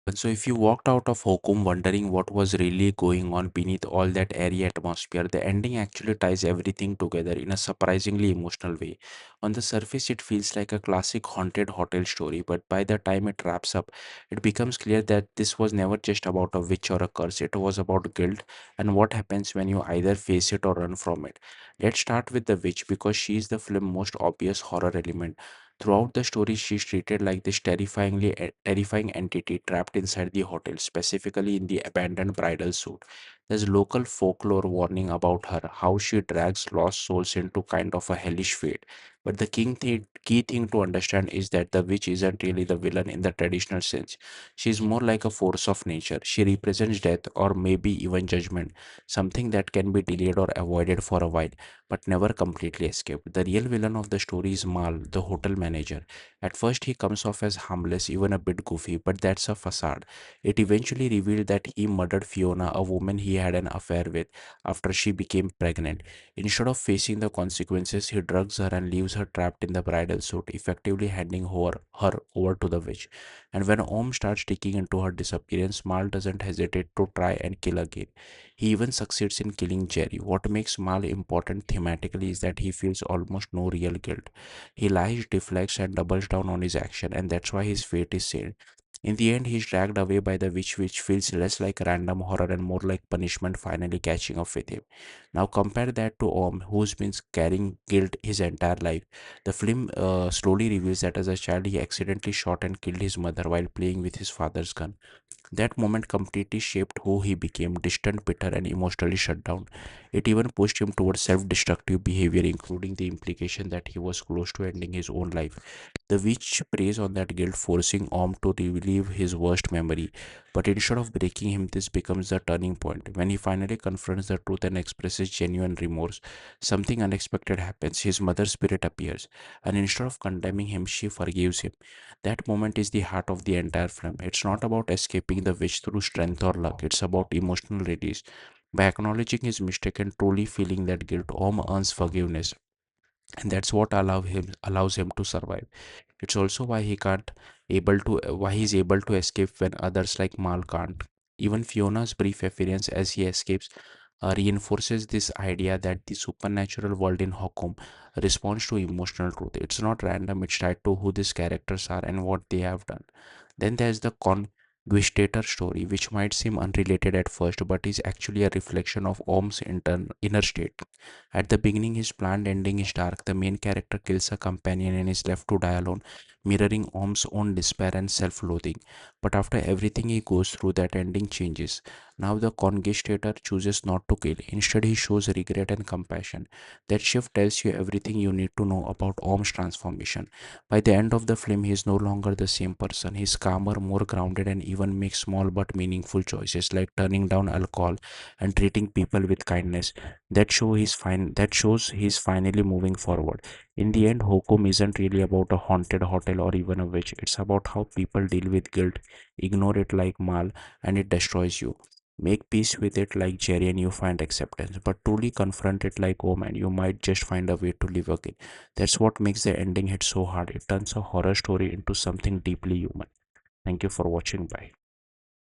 And so, if you walked out of Hokum wondering what was really going on beneath all that airy atmosphere, the ending actually ties everything together in a surprisingly emotional way. On the surface, it feels like a classic haunted hotel story, but by the time it wraps up, it becomes clear that this was never just about a witch or a curse. It was about guilt and what happens when you either face it or run from it. Let's start with the witch because she is the film's most obvious horror element. Throughout the story, she's treated like this terrifying entity trapped inside the hotel, specifically in the abandoned bridal suite. There's local folklore warning about her, how she drags lost souls into kind of a hellish fate. But the key thing to understand is that the witch isn't really the villain in the traditional sense. She's more like a force of nature. She represents death or maybe even judgment, something that can be delayed or avoided for a while but never completely escaped. The real villain of the story is Mal, the hotel manager. At first, he comes off as harmless, even a bit goofy, but that's a facade. It eventually revealed that he murdered Fiona, a woman he had an affair with, after she became pregnant. Instead of facing the consequences, he drugs her and leaves her trapped in the bridal suit, effectively handing her over to the witch. And when Om starts digging into her disappearance, Mal doesn't hesitate to try and kill again. He even succeeds in killing Jerry. What makes Mal important thematically is that he feels almost no real guilt. He lies, deflects, and doubles down on his action, and that's why his fate is sealed. In the end, he's dragged away by the witch, which feels less like random horror and more like punishment finally catching up with him. Now, compare that to Om, who's been carrying guilt his entire life. The film slowly reveals that as a child, he accidentally shot and killed his mother while playing with his father's gun. That moment completely shaped who he became, distant, bitter, and emotionally shut down. It even pushed him towards self destructive behavior, including the implication that he was close to ending his own life. The witch preys on that guilt, forcing Om to relive his worst memory. But instead of breaking him, this becomes the turning point. When he finally confronts the truth and expresses genuine remorse, something unexpected happens. His mother's spirit appears, and instead of condemning him, she forgives him. That moment is the heart of the entire film. It's not about escaping the witch through strength or luck, it's about emotional release. By acknowledging his mistake and truly feeling that guilt, Om earns forgiveness. And that's what allows him to survive. It's also why he's able to escape when others like Mal can't. Even Fiona's brief appearance as he escapes reinforces this idea that the supernatural world in Hokum responds to emotional truth. It's not random, it's tied to who these characters are and what they have done. Then there's the Conquistator story, which might seem unrelated at first, but is actually a reflection of Om's inner state. At the beginning, his planned ending is dark. The main character kills a companion and is left to die alone, mirroring Om's own despair and self loathing. But after everything he goes through, that ending changes. Now the Conquistator chooses not to kill. Instead, he shows regret and compassion. That shift tells you everything you need to know about Om's transformation. By the end of the film, he is no longer the same person. He's calmer, more grounded, and even makes small but meaningful choices like turning down alcohol and treating people with kindness. That shows he's finally moving forward. In the end, Hokum isn't really about a haunted hotel or even a witch. It's about how people deal with guilt, ignore it like mal, and it destroys you. Make peace with it like Jerry and you find acceptance. But truly confront it like oh man, you might just find a way to live again. That's what makes the ending hit so hard. It turns a horror story into something deeply human. Thank you for watching. Bye.